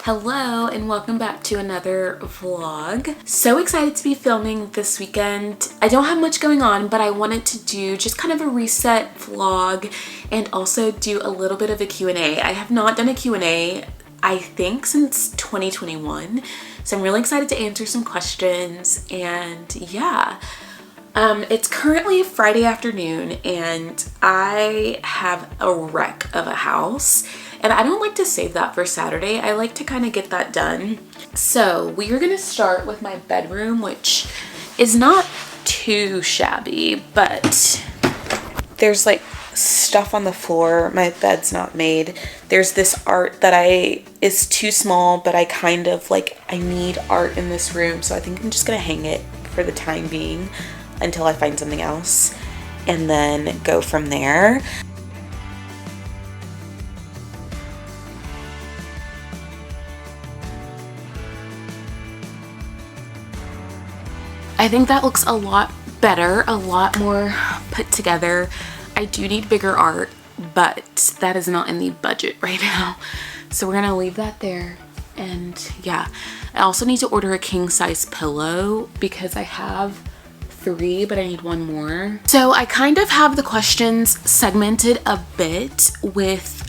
Hello and welcome back to another vlog. So excited to be filming this weekend. I don't have much going on, but I wanted to do just kind of a reset vlog and also do a little bit of a Q&A. I have not done a Q&A, I think, since 2021. So I'm really excited to answer some questions and yeah. It's currently Friday afternoon and I have a wreck of a house. And I don't like to save that for Saturday. I like to kind of get that done. So we are gonna start with my bedroom, which is not too shabby, but there's like stuff on the floor. My bed's not made. There's this art that is too small, but I kind of like, I need art in this room. So I think I'm just gonna hang it for the time being until I find something else and then go from there. I think that looks a lot better, a lot more put together. I do need bigger art, but that is not in the budget right now. So we're gonna leave that there. And yeah, I also need to order a king size pillow because I have 3, but I need 1 more. So I kind of have the questions segmented a bit with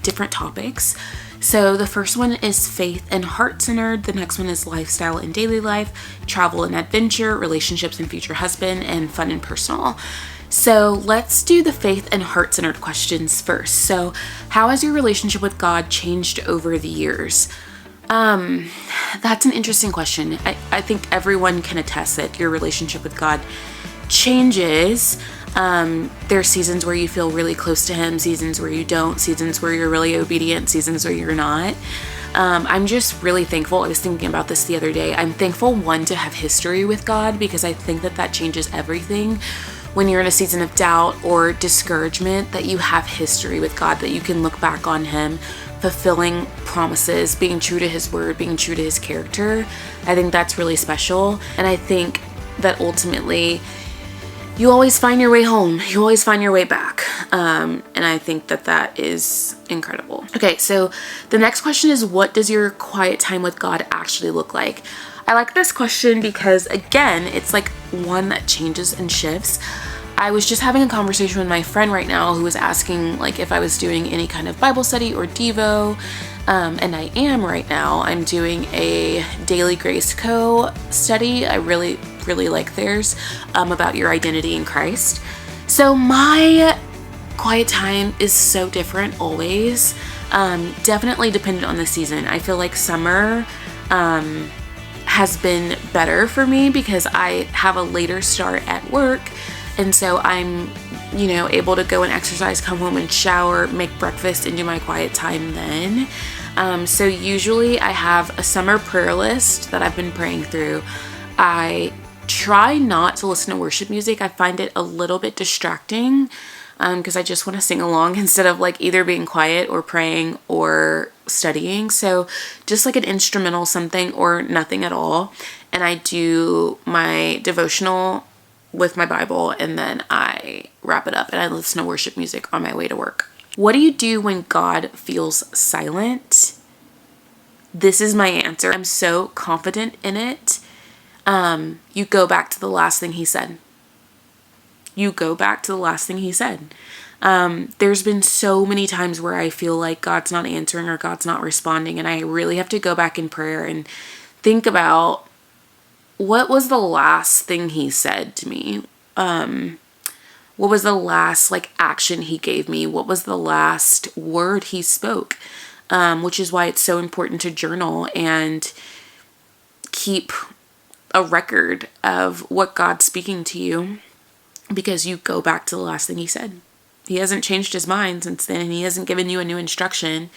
different topics. So the first one is faith and heart-centered. The next one is lifestyle and daily life, travel and adventure, relationships and future husband, and fun and personal. So let's do the faith and heart-centered questions first. So how has your relationship with God changed over the years? That's an interesting question. I think everyone can attest that your relationship with God changes. There are seasons where you feel really close to him, seasons where you don't, seasons where you're really obedient, seasons where you're not. I'm just really thankful. I was thinking about this the other day. I'm thankful, one, to have history with God, because I think that changes everything. When you're in a season of doubt or discouragement, that you have history with God, that you can look back on him fulfilling promises, being true to his word, being true to his character. I think that's really special. And I think that ultimately you always find your way home. You always find your way back. And I think that is incredible. Okay, so the next question is, what does your quiet time with God actually look like? I like this question because, again, it's like one that changes and shifts. I was just having a conversation with my friend right now who was asking like if I was doing any kind of Bible study or Devo. And I am right now. I'm doing a Daily Grace Co. study. I really like theirs, about your identity in Christ. So my quiet time is so different always. Definitely dependent on the season. I feel like summer has been better for me because I have a later start at work. And so I'm, able to go and exercise, come home and shower, make breakfast, and do my quiet time then. So usually I have a summer prayer list that I've been praying through. I try not to listen to worship music. I find it a little bit distracting because I just want to sing along instead of like either being quiet or praying or studying. So just like an instrumental something or nothing at all. And I do my devotional with my Bible, and then I wrap it up and I listen to worship music on my way to work. What do you do when God feels silent? This is my answer. I'm so confident in it. You go back to the last thing he said. You go back to the last thing he said. There's been so many times where I feel like God's not answering or God's not responding, and I really have to go back in prayer and think about what was the last thing he said to me? What was the last action he gave me? What was the last word he spoke? Which is why it's so important to journal and keep a record of what God's speaking to you, because you go back to the last thing he said. He hasn't changed his mind since then, and he hasn't given you a new instruction.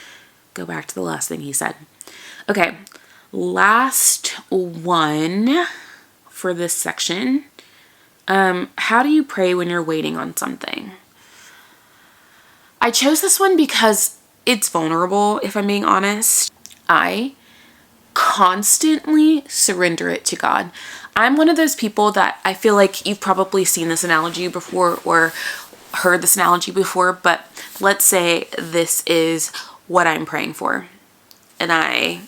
Go back to the last thing he said. Okay. Last one for this section. How do you pray when you're waiting on something? I chose this one because it's vulnerable, if I'm being honest. I constantly surrender it to God. I'm one of those people that I feel like you've probably seen this analogy before or heard this analogy before, but let's say this is what I'm praying for. and I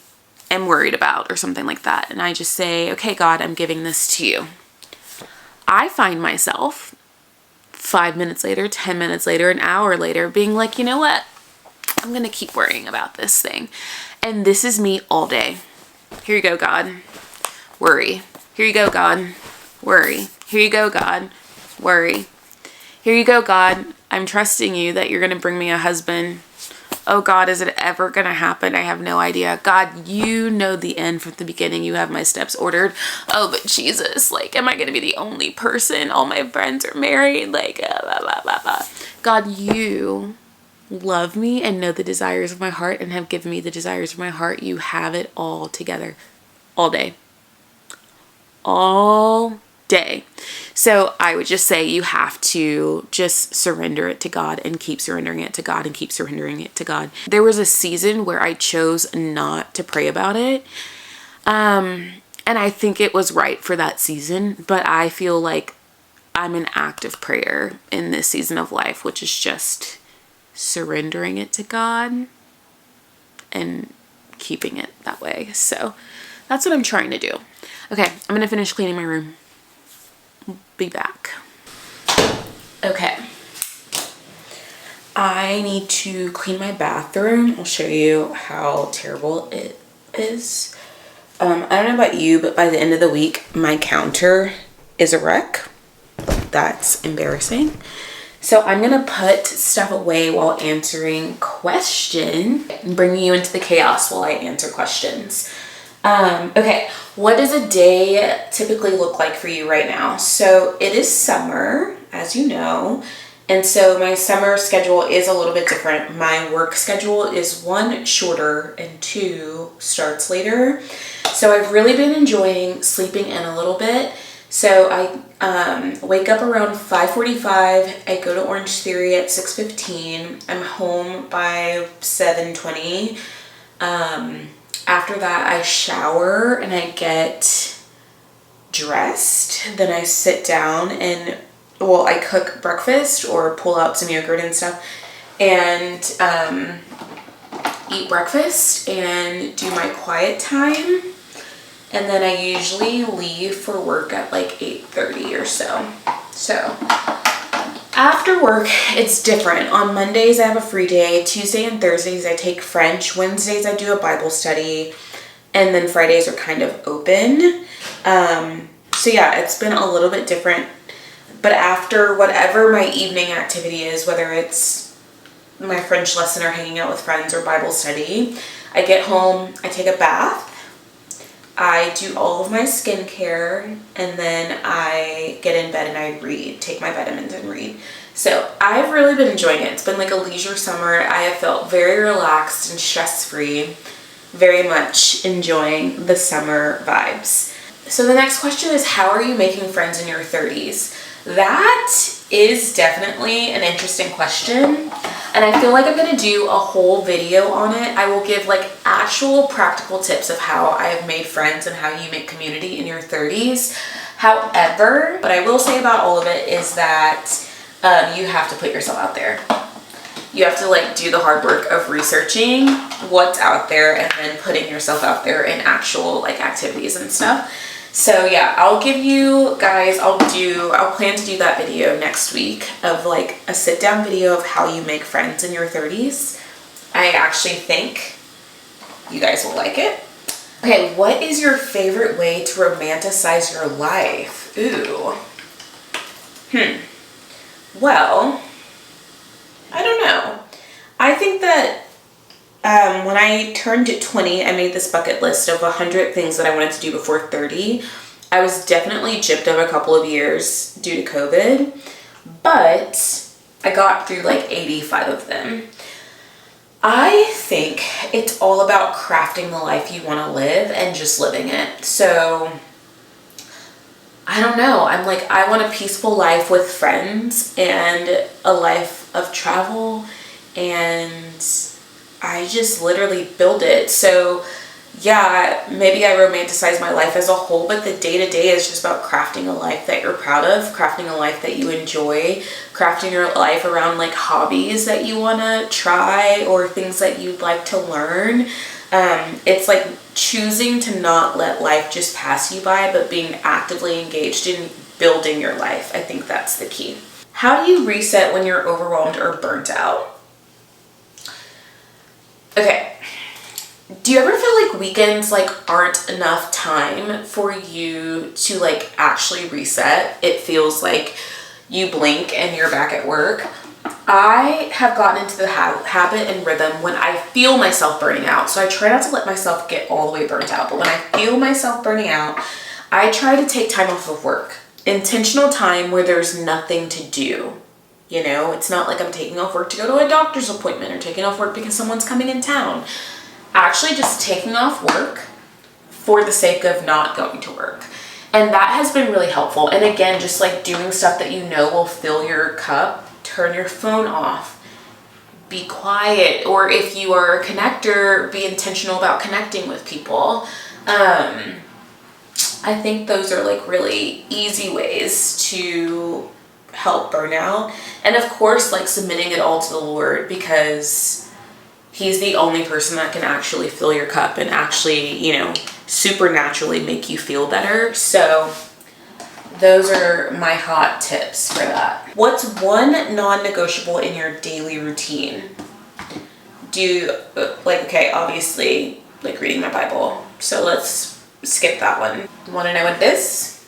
am worried about or something like that, and I just say, okay, God, I'm giving this to you, I find myself 5 minutes later, 10 minutes later, an hour later being like, you know what? I'm going to keep worrying about this thing. And this is me all day. Here you go, God. Worry. Here you go, God. Worry. Here you go, God. Worry. Here you go, God. I'm trusting you that you're going to bring me a husband. Oh, God, is it ever going to happen? I have no idea. God, you know the end from the beginning. You have my steps ordered. Oh, but Jesus, like, am I going to be the only person? All my friends are married. Like, blah, blah, blah, blah. God, you love me and know the desires of my heart and have given me the desires of my heart. You have it all together all day. All day. So I would just say you have to just surrender it to God and keep surrendering it to God and keep surrendering it to God. There was a season where I chose not to pray about it. And I think it was right for that season, but I feel like I'm in active prayer in this season of life, which is just surrendering it to God and keeping it that way. So that's what I'm trying to do. Okay, I'm going to finish cleaning my room. Be back. Okay. I need to clean my bathroom. I'll show you how terrible it is. I don't know about you, but by the end of the week, my counter is a wreck. That's embarrassing. So I'm going to put stuff away while answering questions and bringing you into the chaos while I answer questions. Okay, what does a day typically look like for you right now? So it is summer, as you know, and so my summer schedule is a little bit different. My work schedule is 1, shorter, and 2, starts later. So I've really been enjoying sleeping in a little bit. So I wake up around 5:45. I go to Orange Theory at 6:15. I'm home by 7:20. After that, I shower and I get dressed. Then I sit down and, well, I cook breakfast or pull out some yogurt and stuff and eat breakfast and do my quiet time. And then I usually leave for work at like 8:30 or so. So after work, it's different. On Mondays, I have a free day. Tuesday and Thursdays, I take French. Wednesdays, I do a Bible study. And then Fridays are kind of open. So yeah, it's been a little bit different. But after whatever my evening activity is, whether it's my French lesson or hanging out with friends or Bible study, I get home, I take a bath. I do all of my skincare, and then I get in bed and I read, take my vitamins and read. So I've really been enjoying it. It's been like a leisure summer. I have felt very relaxed and stress-free, very much enjoying the summer vibes. So the next question is, how are you making friends in your 30s? That is definitely an interesting question. And I feel like I'm going to do a whole video on it. I will give like actual practical tips of how I have made friends and how you make community in your 30s. However, what I will say about all of it is that you have to put yourself out there. You have to like do the hard work of researching what's out there and then putting yourself out there in actual like activities and stuff. So yeah, I'll give you guys, I'll plan to do that video next week of like a sit down video of how you make friends in your 30s. I actually think you guys will like it. Okay, what is your favorite way to romanticize your life? Ooh. Well, I don't know. I think that when I turned 20, I made this bucket list of 100 things that I wanted to do before 30. I was definitely gypped of a couple of years due to COVID, but I got through like 85 of them. I think it's all about crafting the life you want to live and just living it. So I don't know. I'm like, I want a peaceful life with friends and a life of travel, and I just literally build it. So yeah, maybe I romanticize my life as a whole, but the day-to-day is just about crafting a life that you're proud of, crafting a life that you enjoy, crafting your life around like hobbies that you want to try or things that you'd like to learn. It's like choosing to not let life just pass you by, but being actively engaged in building your life. I think that's the key. How do you reset when you're overwhelmed or burnt out? Okay. Do you ever feel like weekends like aren't enough time for you to like actually reset? It feels like you blink and you're back at work. I have gotten into the habit and rhythm when I feel myself burning out. So I try not to let myself get all the way burnt out. But when I feel myself burning out, I try to take time off of work. Intentional time where there's nothing to do. You know, it's not like I'm taking off work to go to a doctor's appointment or taking off work because someone's coming in town. Actually just taking off work for the sake of not going to work. And that has been really helpful. And again, just like doing stuff that you know will fill your cup. Turn your phone off, be quiet, or if you are a connector, be intentional about connecting with people. I think those are like really easy ways to help burnout. And of course, like submitting it all to the Lord, because He's the only person that can actually fill your cup and actually, you know, supernaturally make you feel better. So those are my hot tips for that. What's one non-negotiable in your daily routine? Okay, obviously, like reading my Bible. So let's skip that one. You want to know what it is?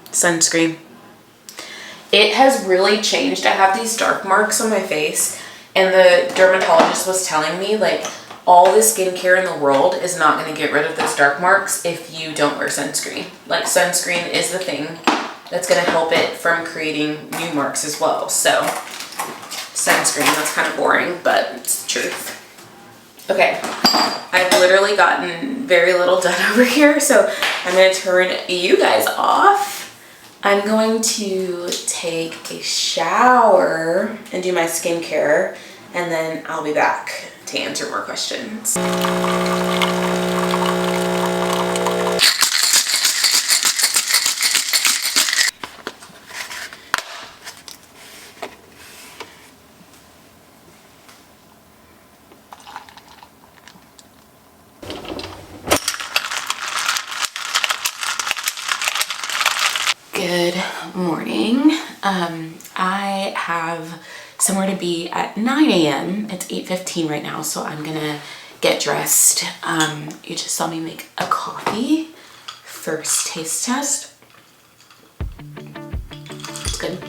Sunscreen. It has really changed. I have these dark marks on my face, and the dermatologist was telling me, like, all the skincare in the world is not going to get rid of those dark marks if you don't wear sunscreen. Like, sunscreen is the thing that's going to help it from creating new marks as well. So, sunscreen, that's kind of boring, but it's the truth. Okay, I've literally gotten very little done over here, so I'm going to turn you guys off. I'm going to take a shower and do my skincare, and then I'll be back to answer more questions. Good morning. I have somewhere to be at 9 a.m. It's 8:15 right now, so I'm gonna get dressed. You just saw me make a coffee. First taste test. It's good.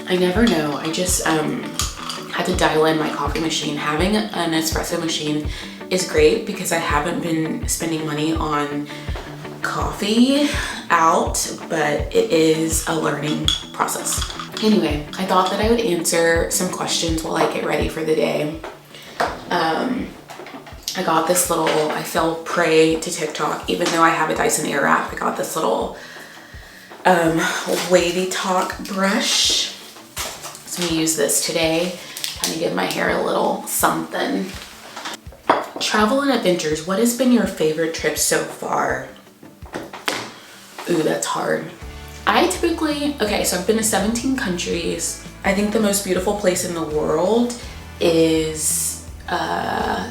I never know. I just had to dial in my coffee machine. Having an espresso machine is great because I haven't been spending money on coffee out, but it is a learning process. Anyway, I thought that I would answer some questions while I get ready for the day. I got this little, I fell prey to TikTok, even though I have a Dyson Airwrap. I got this little wavy talk brush. So I'm gonna use this today, kind of give my hair a little something. Travel and adventures, what has been your favorite trip so far? Ooh, that's hard. So I've been to 17 countries. I think the most beautiful place in the world is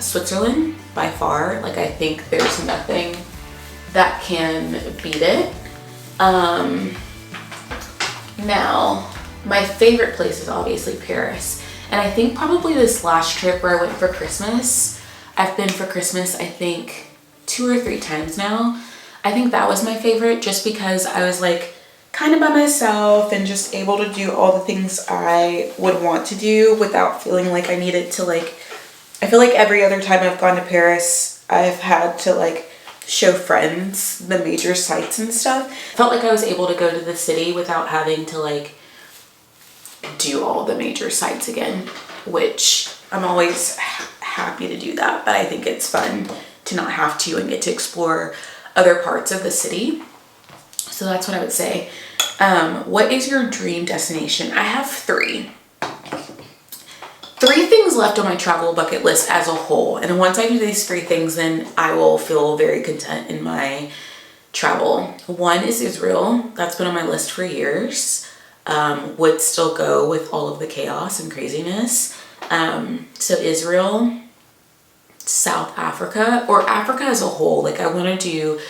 Switzerland by far. Like, I think there's nothing that can beat it. Now, my favorite place is obviously Paris. And I think probably this last trip where I went for Christmas, I've been for Christmas, I think 2 or 3 times now. I think that was my favorite just because I was like kind of by myself and just able to do all the things I would want to do without feeling like I needed to like, I feel like every other time I've gone to Paris, I've had to like show friends the major sites and stuff. Felt like I was able to go to the city without having to like do all the major sites again, which I'm always happy to do that, but I think it's fun to not have to and get to explore other parts of the city. So that's what I would say. What is your dream destination? I have 3. 3 things left on my travel bucket list as a whole. And once I do these 3 things, then I will feel very content in my travel. 1 is Israel. That's been on my list for years. Would still go with all of the chaos and craziness. So Israel, South Africa, or Africa as a whole. Like I want to do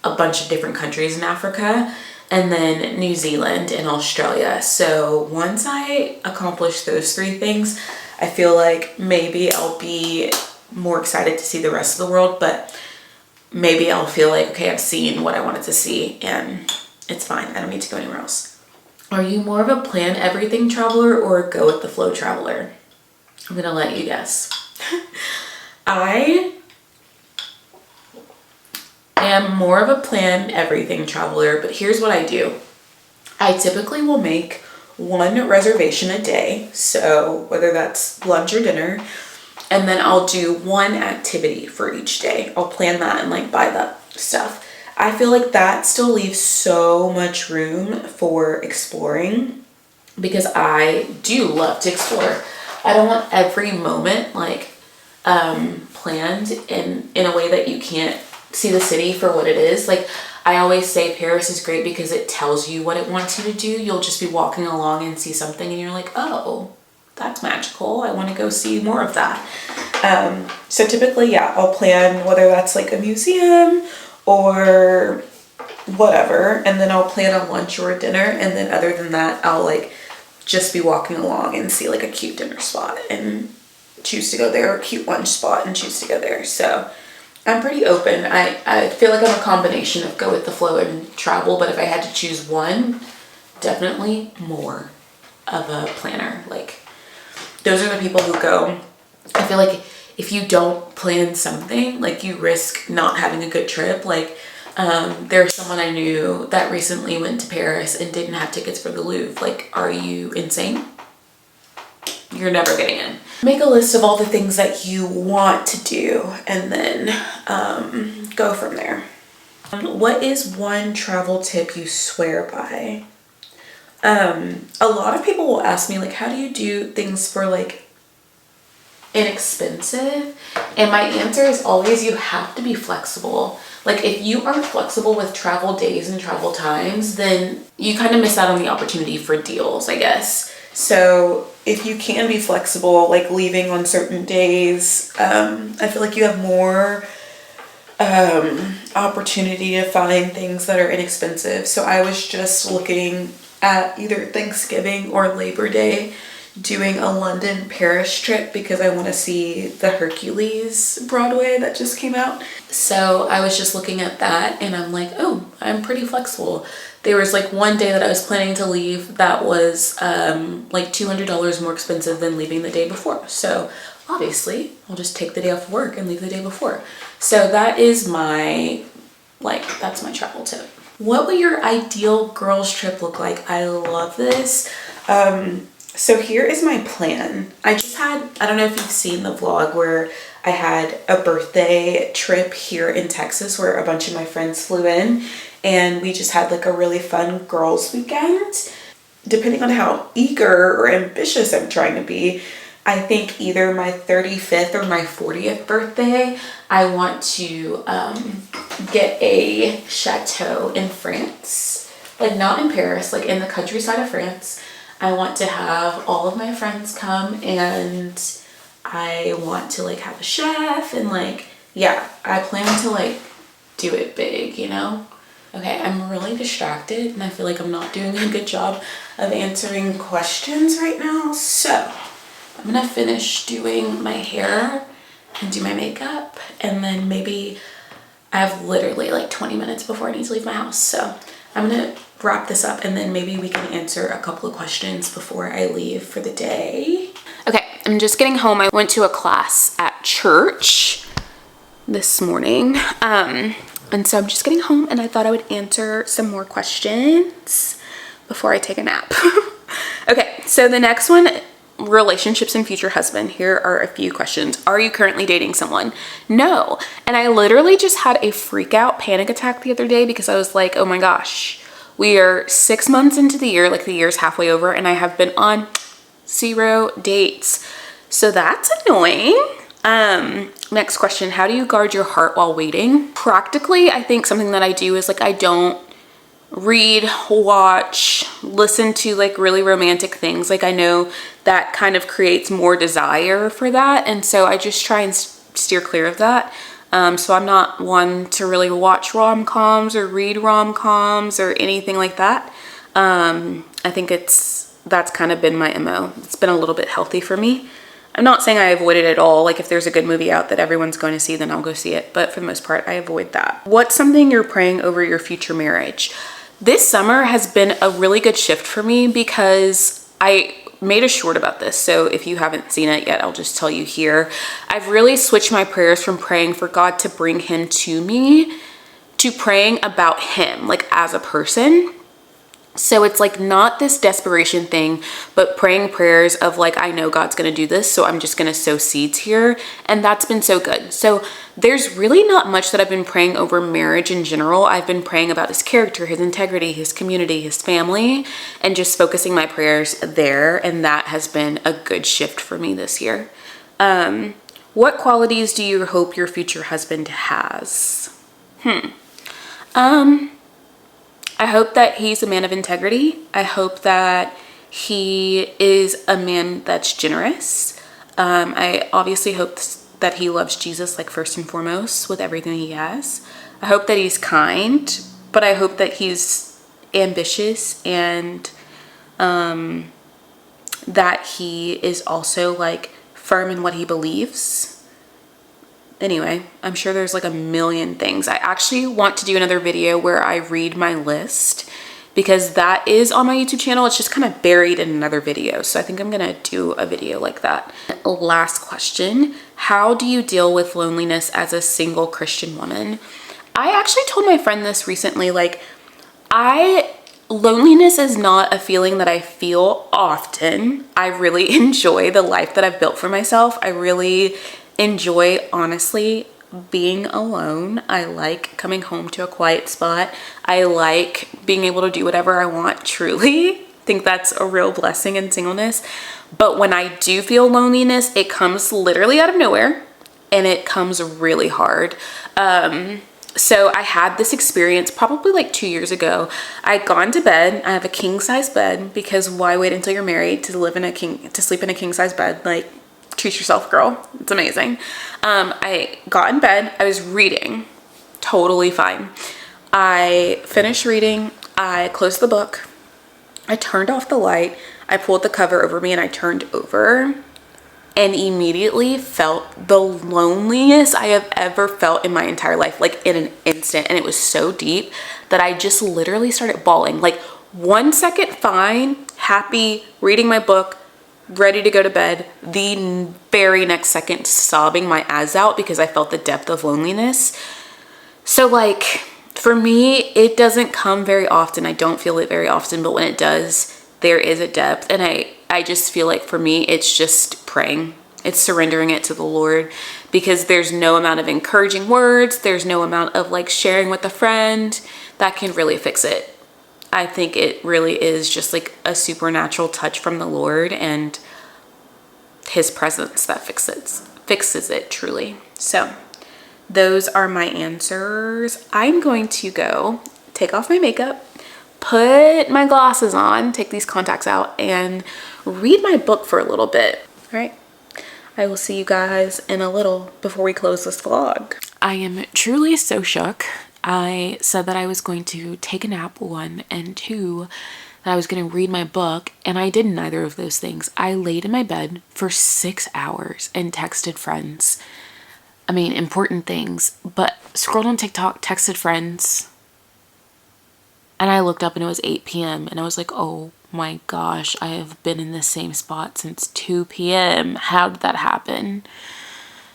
a bunch of different countries in Africa, and then New Zealand and Australia. So once I accomplish those 3 things, I feel like maybe I'll be more excited to see the rest of the world, but maybe I'll feel like, okay, I've seen what I wanted to see and it's fine. I don't need to go anywhere else. Are you more of a plan everything traveler or a go with the flow traveler? I'm gonna let you guess. I am more of a plan everything traveler, but here's what I do. I typically will make 1 reservation a day. So whether that's lunch or dinner, and then I'll do 1 activity for each day. I'll plan that and like buy that stuff. I feel like that still leaves so much room for exploring because I do love to explore. I don't want every moment like planned in a way that you can't see the city for what it is. Like I always say Paris is great because it tells you what it wants you to do. You'll just be walking along and see something and you're like, oh, that's magical. I want to go see more of that. So typically, yeah, I'll plan whether that's like a museum or whatever. And then I'll plan a lunch or a dinner. And then other than that, I'll like just be walking along and see like a cute dinner spot and choose to go there, or a cute lunch spot and choose to go there. So I'm pretty open. I feel like I'm a combination of go with the flow and travel, but if I had to choose one, definitely more of a planner. Like those are the people who go. I feel like if you don't plan something, like you risk not having a good trip. Like there's someone I knew that recently went to Paris and didn't have tickets for the Louvre. Like, are you insane? You're never getting in. Make a list of all the things that you want to do and then go from there. What is one travel tip you swear by? A lot of people will ask me like, how do you do things for like inexpensive? And my answer is always you have to be flexible. Like if you aren't flexible with travel days and travel times, then you kind of miss out on the opportunity for deals, I guess. So if you can be flexible, like leaving on certain days, I feel like you have more opportunity to find things that are inexpensive. So I was just looking at either Thanksgiving or Labor Day doing a London Paris trip because I want to see the Hercules Broadway that just came out. So I was just looking at that and I'm like, oh, I'm pretty flexible. There was like one day that I was planning to leave that was like $200 more expensive than leaving the day before. So obviously I'll just take the day off work and leave the day before. So that is my, that's my travel tip. What would your ideal girls trip look like? I love this. So here is my plan. I don't know if you've seen the vlog where I had a birthday trip here in Texas where a bunch of my friends flew in and we just had like a really fun girls weekend. Depending on how eager or ambitious I'm trying to be, I think either my 35th or my 40th birthday, I want to get a chateau in France. Like not in Paris, like in the countryside of France. I want to have all of my friends come and I want to like have a chef and like, yeah, I plan to like do it big, you know? Okay, I'm really distracted and I feel like I'm not doing a good job of answering questions right now. So I'm gonna finish doing my hair and do my makeup and then maybe I have literally like 20 minutes before I need to leave my house. So I'm gonna wrap this up and then maybe we can answer a couple of questions before I leave for the day. Okay, I'm just getting home. I went to a class at church this morning. And so I'm just getting home and I thought I would answer some more questions before I take a nap. Okay, so the next one, relationships and future husband. Here are a few questions. Are you currently dating someone? No. And I literally just had a freak out panic attack the other day because I was like, oh my gosh, we are 6 months into the year, like the year's halfway over, and I have been on 0 dates. So that's annoying. Next question, how do you guard your heart while waiting? Practically, I think something that I do is like I don't read, watch, listen to like really romantic things. Like I know that kind of creates more desire for that. And so I just try and steer clear of that. So I'm not one to really watch rom-coms or read rom-coms or anything like that. I think that's kind of been my MO. It's been a little bit healthy for me. I'm not saying I avoid it at all. Like if there's a good movie out that everyone's going to see, then I'll go see it. But for the most part, I avoid that. What's something you're praying over your future marriage? This summer has been a really good shift for me because I made a short about this. So if you haven't seen it yet, I'll just tell you here. I've really switched my prayers from praying for God to bring him to me to praying about him, like as a person. So it's like not this desperation thing, but praying prayers of like, I know God's going to do this, so I'm just going to sow seeds here. And that's been so good. So there's really not much that I've been praying over marriage in general. I've been praying about his character, his integrity, his community, his family, and just focusing my prayers there. And that has been a good shift for me this year. What qualities do you hope your future husband has? I hope that he's a man of integrity. I hope that he is a man that's generous. I obviously hope that he loves Jesus like first and foremost with everything he has. I hope that he's kind, but I hope that he's ambitious and that he is also like firm in what he believes. Anyway, I'm sure there's like a million things. I actually want to do another video where I read my list because that is on my YouTube channel. It's just kind of buried in another video. So I think I'm gonna do a video like that. Last question. How do you deal with loneliness as a single Christian woman? I actually told my friend this recently, like loneliness is not a feeling that I feel often. I really enjoy the life that I've built for myself. I really enjoy, honestly, being alone. I like coming home to a quiet spot. I like being able to do whatever I want, truly. I think that's a real blessing in singleness. But when I do feel loneliness, it comes literally out of nowhere and it comes really hard. So I had this experience probably like 2 years ago. I'd gone to bed. I have a king size bed because why wait until you're married to sleep in a king size bed? Like, treat yourself, girl. It's amazing. I got in bed. I was reading. Totally fine. I finished reading. I closed the book. I turned off the light. I pulled the cover over me and I turned over and immediately felt the loneliest I have ever felt in my entire life, like in an instant. And it was so deep that I just literally started bawling. Like 1 second, fine, happy, reading my book, ready to go to bed. The very next second, sobbing my eyes out because I felt the depth of loneliness. So like for me, it doesn't come very often. I don't feel it very often, but when it does, there is a depth. And I just feel like for me, it's just praying. It's surrendering it to the Lord because there's no amount of encouraging words. There's no amount of like sharing with a friend that can really fix it. I think it really is just like a supernatural touch from the Lord and his presence that fixes it truly. So those are my answers. I'm going to go take off my makeup, put my glasses on, take these contacts out, and read my book for a little bit. All right. I will see you guys in a little before we close this vlog. I am truly so shook. I said that I was going to take a nap, 1, and 2, that I was going to read my book, and I did neither of those things. I laid in my bed for 6 hours and texted friends. I mean, important things, but scrolled on TikTok, texted friends, and I looked up and it was 8 p.m. and I was like, oh my gosh, I have been in the same spot since 2 p.m. How did that happen?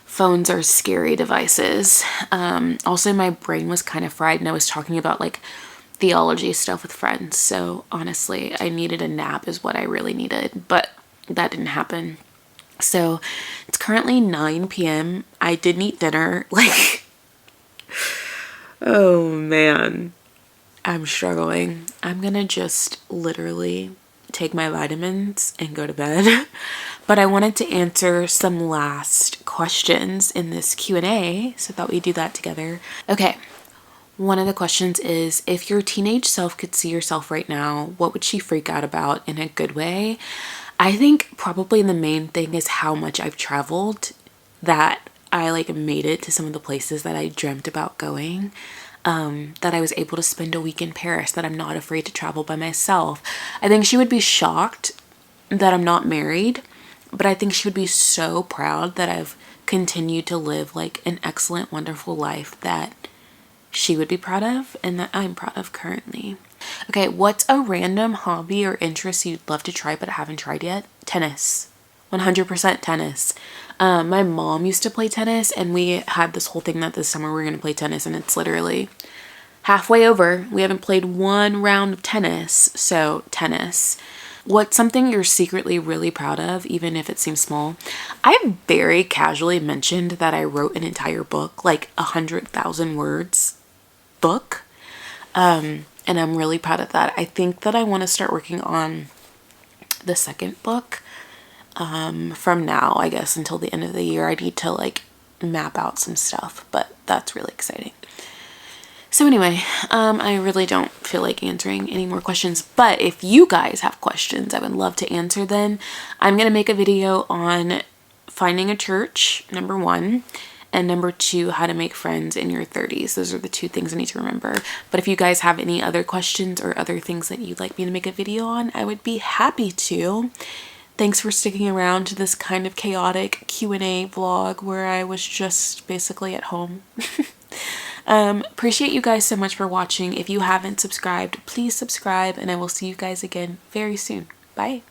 Phones are scary devices. Also, my brain was kind of fried and I was talking about like theology stuff with friends. So honestly, I needed a nap is what I really needed, but that didn't happen. So it's currently 9 p.m. I didn't eat dinner. Like, oh man, I'm struggling. I'm gonna just literally take my vitamins and go to bed. But I wanted to answer some last questions in this Q&A, so I thought we'd do that together. Okay, One of the questions is, if your teenage self could see yourself right now, what would she freak out about in a good way? I think probably the main thing is how much I've traveled, that I like made it to some of the places that I dreamt about going. That I was able to spend a week in Paris, that I'm not afraid to travel by myself. I think she would be shocked that I'm not married, but I think she would be so proud that I've continued to live like an excellent, wonderful life that she would be proud of and that I'm proud of currently. Okay, what's a random hobby or interest you'd love to try but haven't tried yet? Tennis. 100% tennis. My mom used to play tennis, and we had this whole thing that this summer we're going to play tennis, and it's literally halfway over. We haven't played one round of tennis, so tennis. What's something you're secretly really proud of, even if it seems small? I very casually mentioned that I wrote an entire book, like 100,000 words book. And I'm really proud of that. I think that I want to start working on the second book. From now, I guess, until the end of the year. I need to like map out some stuff, but that's really exciting. So anyway, I really don't feel like answering any more questions, but if you guys have questions, I would love to answer them. I'm going to make a video on finding a church, number 1, and number 2, how to make friends in your 30s. Those are the 2 things I need to remember. But if you guys have any other questions or other things that you'd like me to make a video on, I would be happy to. Thanks for sticking around to this kind of chaotic Q&A vlog where I was just basically at home. Appreciate you guys so much for watching. If you haven't subscribed, please subscribe, and I will see you guys again very soon. Bye.